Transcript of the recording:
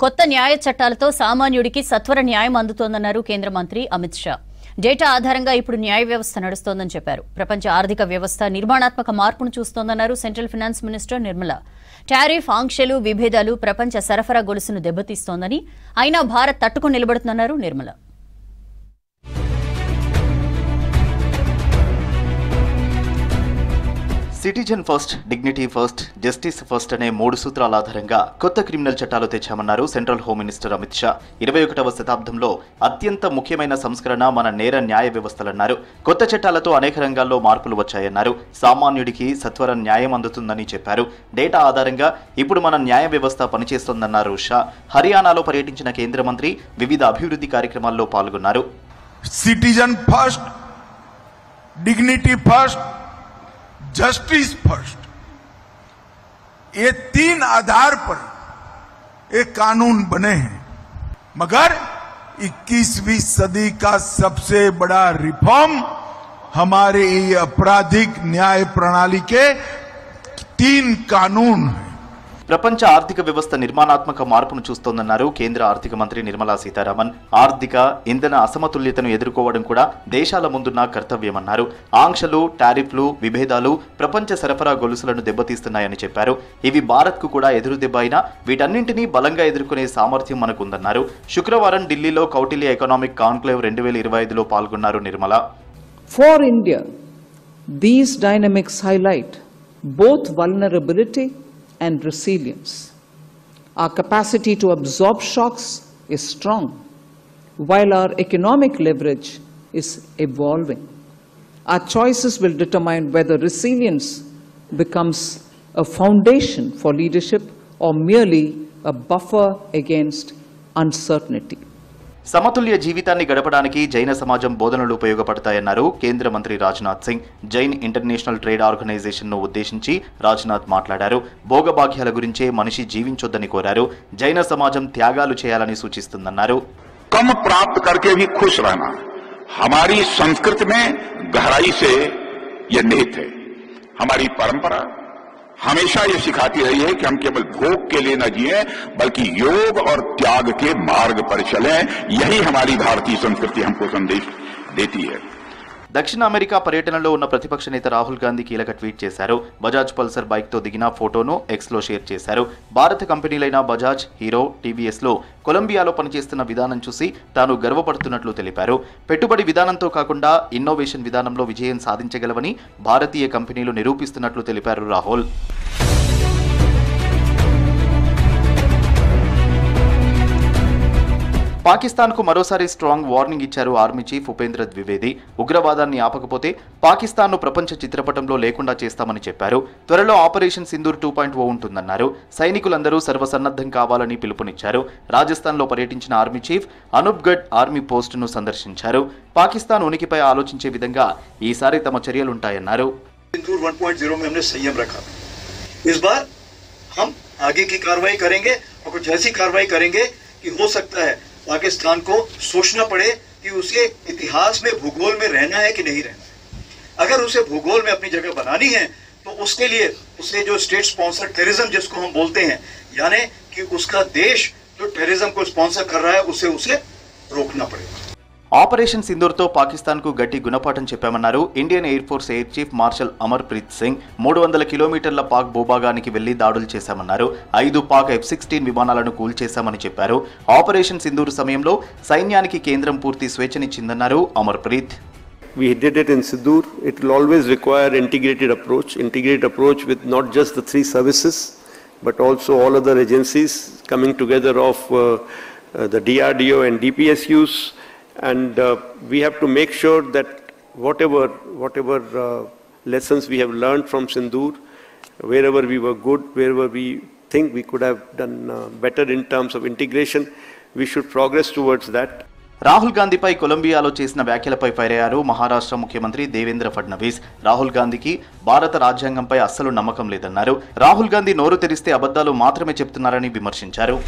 కొత్త న్యాయ చట్టాలతో సామాన్యుడికి సత్వర న్యాయం అందుతోందన్నారు కేంద్ర మంత్రి అమిత్ షా. డేటా ఆధారంగా ఇప్పుడు న్యాయ వ్యవస్థ నడుస్తోందని చెప్పారు. ప్రపంచ ఆర్థిక వ్యవస్థ నిర్మాణాత్మక మార్పును చూస్తోందన్నారు central finance minister Nirmala. Tariff ఆంక్షలు, విభేదాలు ప్రపంచ సరఫరా గొలుసును దెబ్బతీస్తోందని, అయినా భారత్ తట్టుకొని నిలబడుతుందన్నారు Nirmala. Citizen first, dignity first, justice first అనే 3 సూత్రాల ఆధారంగా కొత్త క్రిమినల్ చట్టాలు తెచ్చామన్నారు central home minister Amit Shah. 21వ శతాబ్దంలో అత్యంత ముఖ్యమైన సంస్కరణ మన నేర న్యాయ వ్యవస్థలన్నారు. కొత్త చట్టాలతో అనేక రంగాల్లో మార్పులు వచ్చాయన్నారు. సామాన్యుడికి సత్వర న్యాయం అందుతుందని చెప్పారు. డేటా ఆధారంగా ఇప్పుడు మన న్యాయ వ్యవస్థ పనిచేస్తోందన్నారు షా. హర్యానాలో పర్యటించిన కేంద్ర మంత్రి వివిధ అభివృద్ధి కార్యక్రమాల్లో పాల్గొన్నారు. Citizen first, dignity first, justice first, ये 3 आधार पर एक कानून बने हैं. मगर 21वीं सदी का सबसे बड़ा रिफॉर्म हमारे ये आपराधिक न्याय प्रणाली के 3 कानून हैं. ప్రపంచ ఆర్థిక వ్యవస్థ నిర్మాణాత్మక మార్పును చూస్తోందన్నారు కేంద్ర ఆర్థిక మంత్రి నిర్మలా సీతారామన్. ఆర్థిక, ఇంధన అసమతుల్యతను ఎదుర్కోవడం కూడా దేశాల ముందున్న కర్తవ్యమన్నారు. ఆంక్షలు, టారిఫ్లు, విభేదాలు ప్రపంచ సరఫరా గొలుసులను దెబ్బతీస్తున్నాయని చెప్పారు. ఇవి భారత్కు కూడా ఎదురు దెబ్బ అయినా వీటన్నింటినీ బలంగా ఎదుర్కొనే సామర్థ్యం మనకుందన్నారు. శుక్రవారం ఢిల్లీలో కౌటిల్య ఎకనామిక్ కాన్క్లేవ్ 2025లో పాల్గొన్నారు Nirmala. For India, these dynamics highlight both vulnerability and resilience. Our capacity to absorb shocks is strong, while our economic leverage is evolving. Our choices will determine whether resilience becomes a foundation for leadership or merely a buffer against uncertainty. సమతుల్య జీవితాన్ని గడపడానికి జైన సమాజం బోధనలు ఉపయోగపడతాయన్నారు కేంద్ర మంత్రి Rajnath Singh. Jain international trade ఆర్గనైజేషన్ను ఉద్దేశించి రాజ్నాథ్ మాట్లాడారు. భోగభాగ్యాల గురించే మనిషి జీవించొద్దని కోరారు. జైన సమాజం త్యాగాలు చేయాలని సూచిస్తుందన్నారు. कम प्राप्त करके भी खुश रहना हमारी संस्कृति में गहराई से यह निहित है. हमारी परंपरा हमेशा ये सिखाती रही है कि हम केवल भोग के लिए न जिए बल्कि योग और त्याग के मार्ग पर चलें. यही हमारी भारतीय संस्कृति हमको संदेश देती है. దక్షిణ అమెరికా పర్యటనలో ఉన్న ప్రతిపక్ష నేత రాహుల్ గాంధీ కీలక ట్వీట్ చేశారు. బజాజ్ పల్సర్ బైక్తో దిగిన ఫోటోను ఎక్స్లో షేర్ చేశారు. భారత కంపెనీలైన బజాజ్, హీరో, టీవీఎస్లో కొలంబియాలో పనిచేస్తున్న విధానం చూసి తాను గర్వపడుతున్నట్లు తెలిపారు. పెట్టుబడి విధానంతో కాకుండా ఇన్నోవేషన్ విధానంలో విజయం సాధించగలవని భారతీయ కంపెనీలు నిరూపిస్తున్నట్లు తెలిపారు రాహుల్. పాకిస్తాన్కు మరోసారి స్ట్రాంగ్ వార్నింగ్ ఇచ్చారు ఆర్మీ చీఫ్ ఉపేంద్ర ద్వివేది. ఉగ్రవాదాన్ని ఆపకపోతే పాకిస్తాన్ను ప్రపంచ చిత్రపటంలో లేకుండా చేస్తామని చెప్పారు. త్వరలో ఆపరేషన్ సింధూర్ 2.0 ఉంటుందన్నారు. సైనికులందరూ సర్వసన్నద్ధం కావాలని పిలుపునిచ్చారు. రాజస్థాన్లో పర్యటించిన ఆర్మీ చీఫ్ అనూప్గఢ్ ఆర్మీ పోస్టును సందర్శించారు. పాకిస్తాన్ ఉనికిపై ఆలోచించే విధంగా ఈసారి తమ చర్యలుంటాయన్నారు. सिंदूर 1.0 में हमने संयम रखा. इस बार हम आगे की कार्रवाई करेंगे और कुछ ऐसी कार्रवाई करेंगे कि हो सकता है पाकिस्तान को सोचना पड़े कि उसे इतिहास में, भूगोल में रहना है कि नहीं रहना है. अगर उसे भूगोल में अपनी जगह बनानी है तो उसके लिए उसे जो स्टेट स्पॉन्सर टेररिज्म जिसको हम बोलते हैं, यानी कि उसका देश जो टेररिज्म को स्पॉन्सर कर रहा है उसे रोकना पड़ेगा. ఆపరేషన్ సింధూర్తో పాకిస్తాన్కు గట్టి గుణపాఠం చెప్పామన్నారు Indian air force air chief marshal Amar Preet Singh. 300 కిలోమీటర్ల పాక్ భూభాగానికి వెళ్లి దాడులు చేశామన్నారు. 5 పాక్ F-16 విమానాలను కూల్చేశామని చెప్పారు. ఆపరేషన్ సింధూర్ సమయంలో సైన్యానికి కేంద్రం పూర్తి స్వేచ్ఛనిచ్చిందన్నారు Amar Preet. We did it in Sindoor. It will always require integrated approach with not just the 3 services, but also all other agencies coming together of the DRDO and DPSUs. And we have to make sure that whatever lessons we have learned from Sindoor, wherever we were good, wherever we think we could have done better in terms of integration, we should progress towards that. Rahul గాంధీపై కొలంబియాలో చేసిన వ్యాఖ్యలపై fire అయ్యారు మహారాష్ట్ర ముఖ్యమంత్రి దేవేంద్ర ఫడ్నవీస్. రాహుల్ గాంధీకి భారత రాజ్యాంగంపై అస్సలు నమ్మకం లేదన్నారు. రాహుల్ గాంధీ నోరు తెరిస్తే అబద్ధాలు మాత్రమే చెప్తున్నారని విమర్శించారు.